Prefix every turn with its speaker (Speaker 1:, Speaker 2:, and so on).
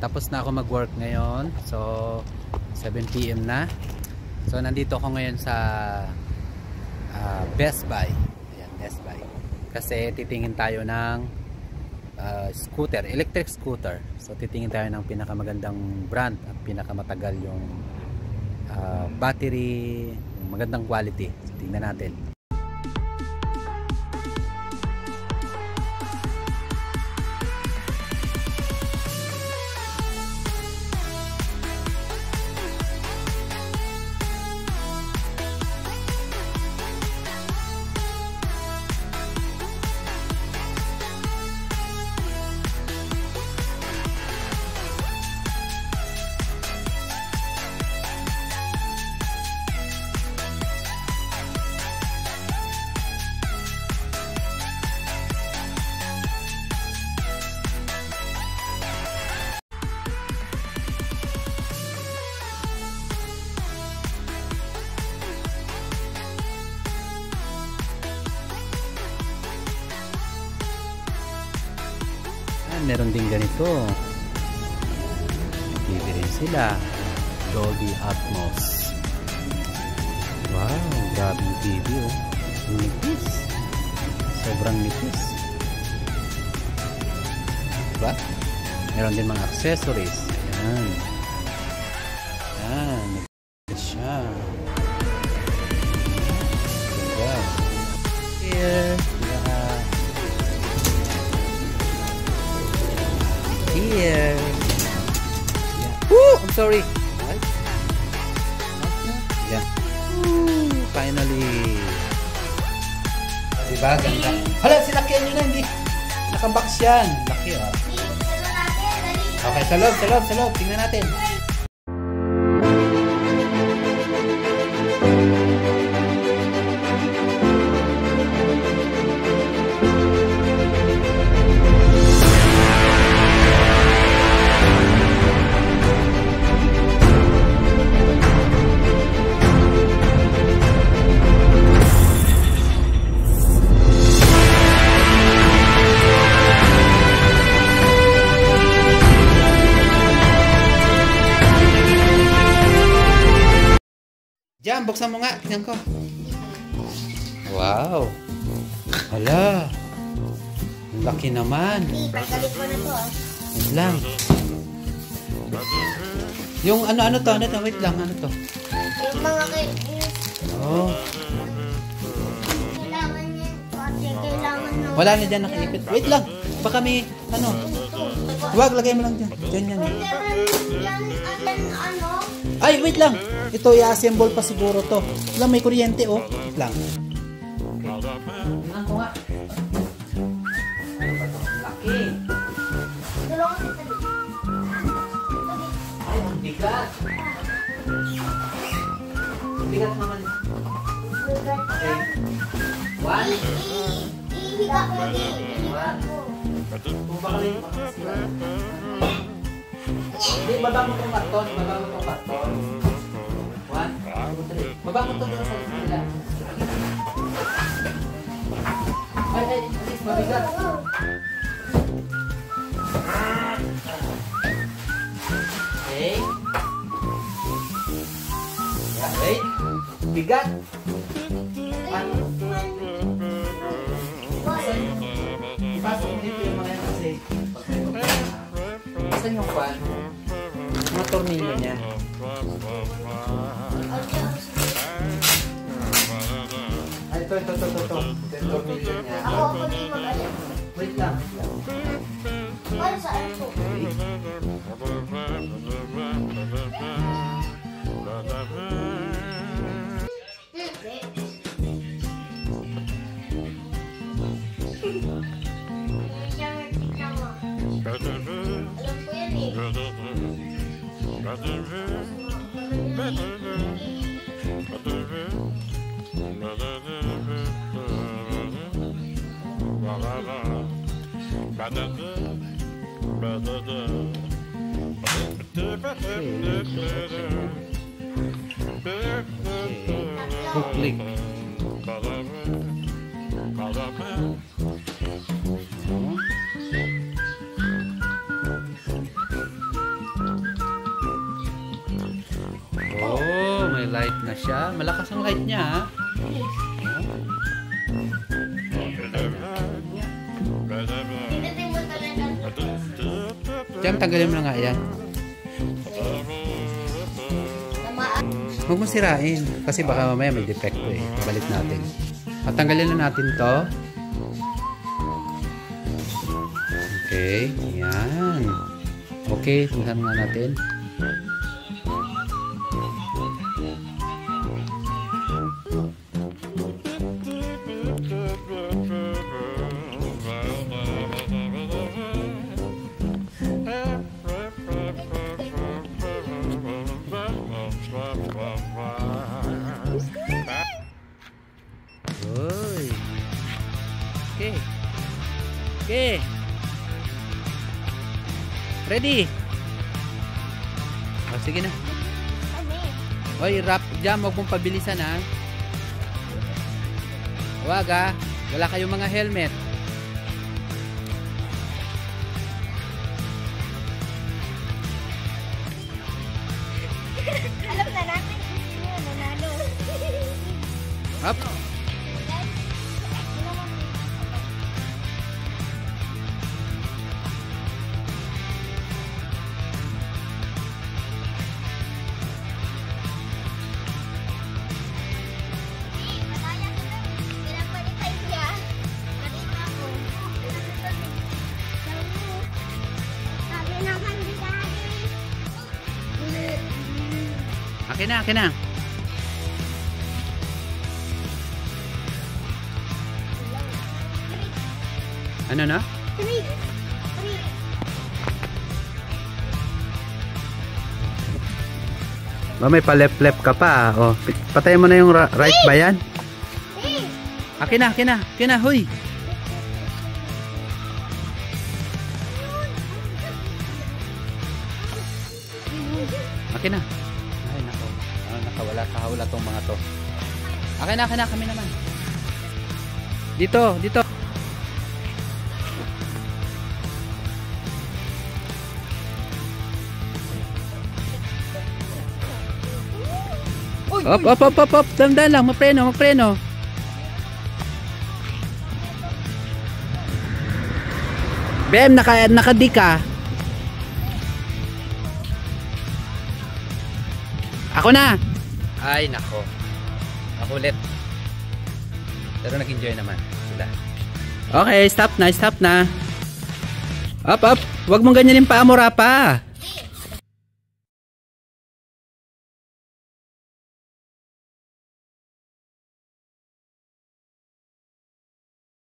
Speaker 1: Tapos na ako mag-work ngayon. So 7 PM na. So nandito ako ngayon sa Best Buy. Ayan, Best Buy. Kasi titingin tayo ng scooter, electric scooter. So titingin tayo ng pinakamagandang brand at pinakamatagal yung battery, yung magandang quality. So tingnan natin. Meron din ganito. TV rin sila. Dolby Atmos. Wow, grabe yung TV oh. Nipis. Sobrang nipis. Diba? Meron din mga accessories. Ayan. Ayan. Nipis siya. Diba? Here. Here. Yeah. Woo! I'm sorry. What? Yeah. Woo! Finally. Diba? Ganda. Hala, sinakyan nyo na. Hindi. Nakabox yan. Laki ah. Okay, sa loob. Tingnan natin. Diyan, buksan mo nga. Tingnan ko. Wow. Hala. Laki naman.
Speaker 2: Pagkalit mo na to ah.
Speaker 1: Wait lang. Yung ano to? Wait lang. Ano to?
Speaker 2: Yung mga
Speaker 1: Oh.
Speaker 2: kailangan niya. Kasi kailangan ng...
Speaker 1: Wala na dyan nakaipit. Wait lang. Baka may ano. Huwag, lagay mo lang dyan. Yan.
Speaker 2: Ano?
Speaker 1: Ay, wait lang. Ito, i-assemble pa siguro to. Lang, may kuryente, oh. Wait lang. Tingnan ko nga. Ano ba ito? Laki. Ay, ang bigat. Bigat naman. Okay. One.
Speaker 2: Ihiga ko din.
Speaker 1: Kung baka rin makasira. Hindi, baba mo itong karton. One, two, three. Baba mo itong sa kanila. Ay, alis, mabigat. Okay. Yeah, wait. Bigat. Ano? Ipasok mo dito yung mga yan kasi. Saan yung pan? Mga tornilyo niya. Ay, ito. Yung tornilyo niya.
Speaker 2: Ako din mag-alam.
Speaker 1: Wait lang.
Speaker 2: Para saan po? Alam ko yan eh.
Speaker 1: Hook-click. Naka-light na siya. Malakas ang light niya, ha?
Speaker 2: Pinatay mo talaga.
Speaker 1: Diyan, tanggalin mo na nga yan.
Speaker 2: Tamaan.
Speaker 1: Huwag mo sirain. Kasi baka mamaya may defecto eh. Balik natin. At tanggalin na natin to. Okay. Yan. Okay. Tingnan nga natin. Uy. Okay. Okay. Ready? Oh, sige na. Oy, rap dyan. Huwag mong pabilisan, ha? Huwag, ha? Wala kayong mga helmet.
Speaker 2: Alam na natin kung sino yung nanalo.
Speaker 1: Up. Akin na, akin na. Ano na? Ba, may pa-left-left ka pa. Oh, patayin mo na yung right ba yan? Akin na, akin na. Akin na, huy. Akin na. Ay, nako. Nakawala kahawla tong mga to. Akin na, kami naman. Dito, dito. Op. Dandan lang, mapreno. Bem, nakadi ka. Ako na. Ay, nako. Makulit. Pero nag-enjoy naman sila. Okay, stop na. Up. Huwag mong ganyanin pa, Amora pa.